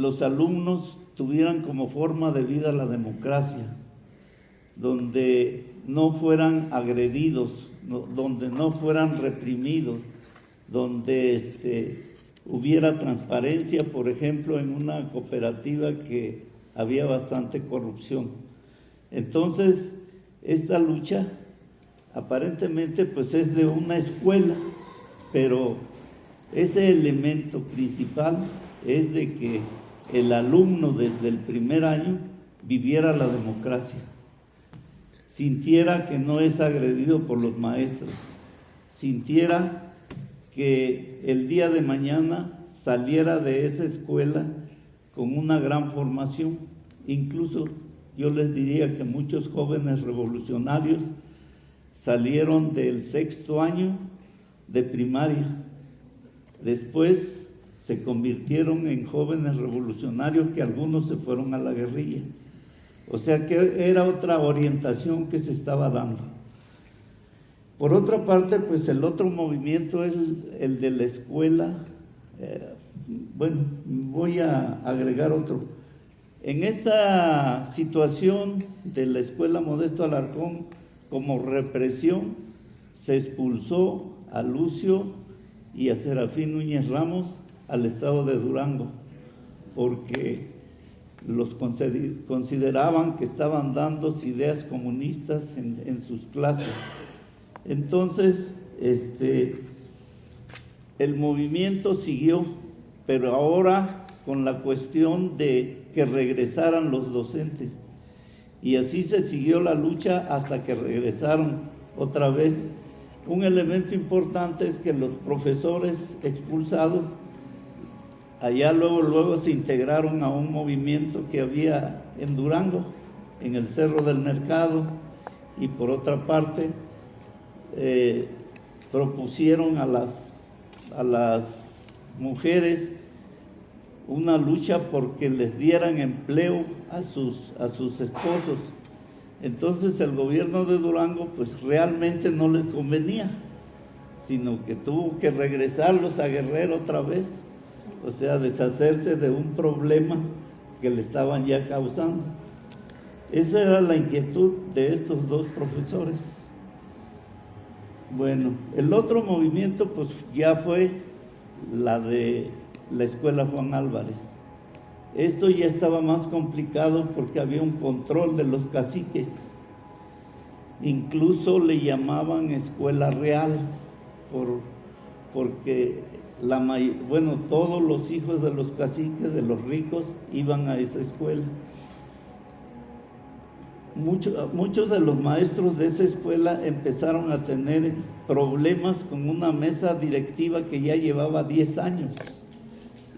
los alumnos tuvieran como forma de vida la democracia, donde no fueran agredidos, donde no fueran reprimidos, donde hubiera transparencia, por ejemplo, en una cooperativa que había bastante corrupción. Entonces, esta lucha aparentemente pues es de una escuela, pero ese elemento principal es de que el alumno desde el primer año viviera la democracia, sintiera que no es agredido por los maestros, sintiera que el día de mañana saliera de esa escuela con una gran formación. Incluso yo les diría que muchos jóvenes revolucionarios salieron del 6º año de primaria, después se convirtieron en jóvenes revolucionarios, que algunos se fueron a la guerrilla. O sea que era otra orientación que se estaba dando. Por otra parte, pues el otro movimiento es el de la escuela. Bueno, voy a agregar otro. En esta situación de la escuela Modesto Alarcón, como represión, se expulsó a Lucio y a Serafín Núñez Ramos al estado de Durango, porque los consideraban que estaban dando ideas comunistas en sus clases. Entonces, el movimiento siguió, pero ahora con la cuestión de que regresaran los docentes. Y así se siguió la lucha hasta que regresaron otra vez. Un elemento importante es que los profesores expulsados allá luego se integraron a un movimiento que había en Durango, en el Cerro del Mercado, y por otra parte propusieron a las mujeres una lucha porque les dieran empleo a sus esposos. Entonces el gobierno de Durango pues realmente no les convenía, sino que tuvo que regresarlos a Guerrero otra vez, o sea, deshacerse de un problema que le estaban ya causando. Esa era la inquietud de estos dos profesores. Bueno, el otro movimiento pues ya fue la de la escuela Juan Álvarez. Esto ya estaba más complicado porque había un control de los caciques. Incluso le llamaban escuela real porque todos los hijos de los caciques, de los ricos, iban a esa escuela. Muchos de los maestros de esa escuela empezaron a tener problemas con una mesa directiva que ya llevaba 10 años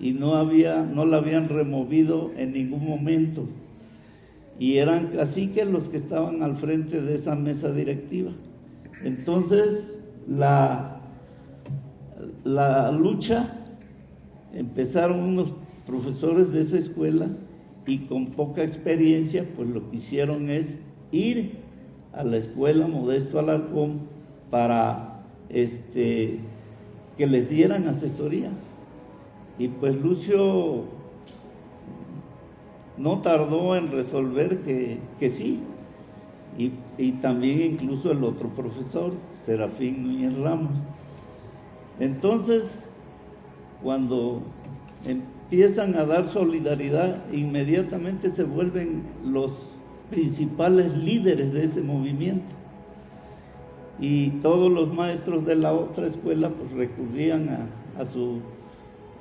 y no la habían removido en ningún momento, y eran caciques los que estaban al frente de esa mesa directiva. Entonces la lucha empezaron unos profesores de esa escuela, y con poca experiencia pues lo que hicieron es ir a la escuela Modesto Alarcón para que les dieran asesoría. Y pues Lucio no tardó en resolver que sí, y también incluso el otro profesor, Serafín Núñez Ramos. Entonces, cuando empiezan a dar solidaridad, inmediatamente se vuelven los principales líderes de ese movimiento, y todos los maestros de la otra escuela pues recurrían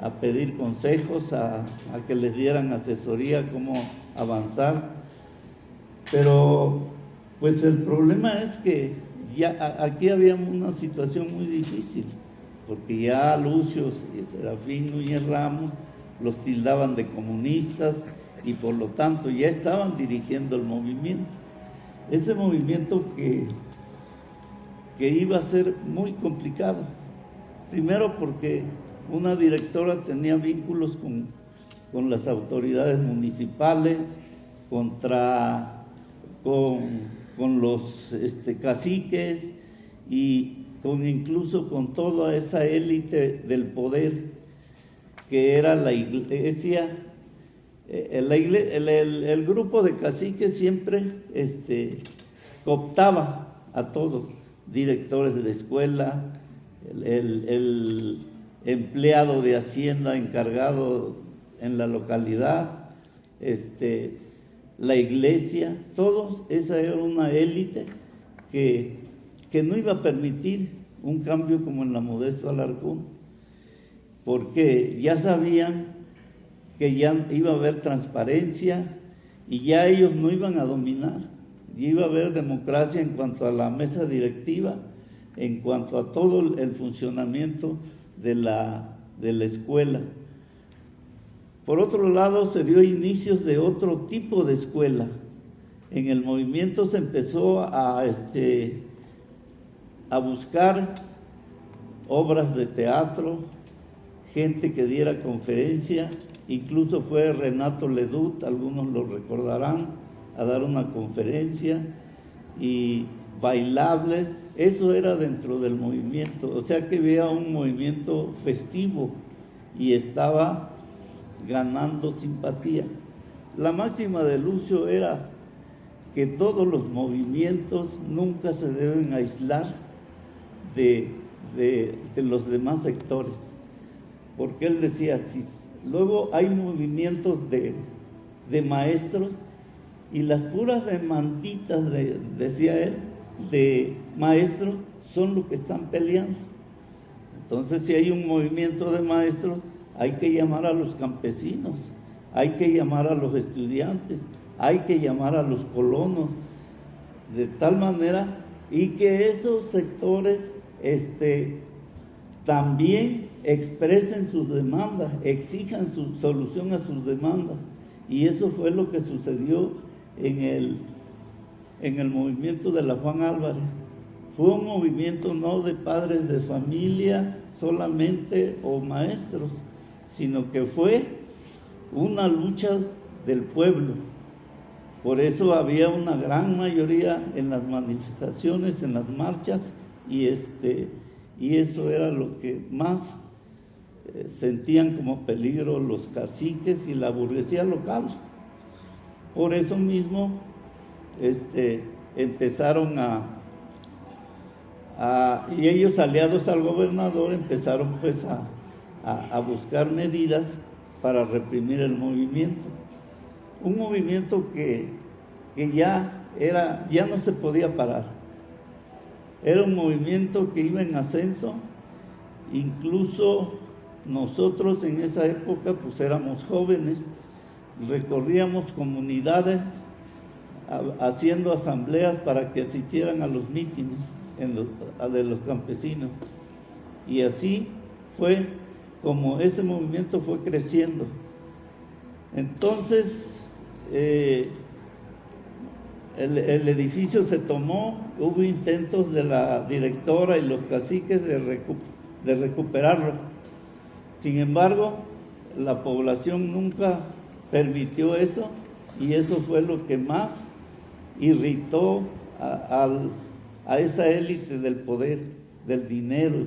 a pedir consejos, a que les dieran asesoría, cómo avanzar. Pero pues el problema es que ya aquí había una situación muy difícil, porque ya Lucio y Serafín Núñez Ramos los tildaban de comunistas, y por lo tanto ya estaban dirigiendo el movimiento. Ese movimiento que iba a ser muy complicado, primero porque una directora tenía vínculos con las autoridades municipales, con los caciques, y incluso con toda esa élite del poder que era la iglesia el grupo de caciques siempre cooptaba a todos, directores de escuela, el empleado de hacienda encargado en la localidad, la iglesia, todos. Esa era una élite que no iba a permitir un cambio como en la Modesto Alarcón, porque ya sabían que ya iba a haber transparencia y ya ellos no iban a dominar, ya iba a haber democracia en cuanto a la mesa directiva, en cuanto a todo el funcionamiento de la escuela. Por otro lado, se dio inicios de otro tipo de escuela. En el movimiento se empezó a buscar obras de teatro, gente que diera conferencia. Incluso fue Renato Leduc, algunos lo recordarán, a dar una conferencia, y bailables. Eso era dentro del movimiento, o sea que había un movimiento festivo y estaba ganando simpatía. La máxima de Lucio era que todos los movimientos nunca se deben aislar de los demás sectores, porque él decía, si luego hay movimientos de maestros y las puras demanditas, decía él, de maestros son los que están peleando. Entonces, si hay un movimiento de maestros, hay que llamar a los campesinos, hay que llamar a los estudiantes, hay que llamar a los colonos, de tal manera, y que esos sectores también expresen sus demandas, exijan su solución a sus demandas. Y eso fue lo que sucedió en el movimiento de la Juan Álvarez. Fue un movimiento no de padres de familia solamente o maestros, sino que fue una lucha del pueblo. Por eso había una gran mayoría en las manifestaciones, en las marchas, y eso era lo que más sentían como peligro los caciques y la burguesía local. Por eso mismo empezaron y ellos, aliados al gobernador, empezaron pues a buscar medidas para reprimir el movimiento. Un movimiento que ya no se podía parar. Era un movimiento que iba en ascenso. Incluso nosotros en esa época pues éramos jóvenes, recorríamos comunidades haciendo asambleas para que asistieran a los mítines de los campesinos. Y así fue como ese movimiento fue creciendo. Entonces el edificio se tomó, hubo intentos de la directora y los caciques de recuperarlo. Sin embargo, la población nunca permitió eso, y eso fue lo que más irritó a esa élite del poder, del dinero.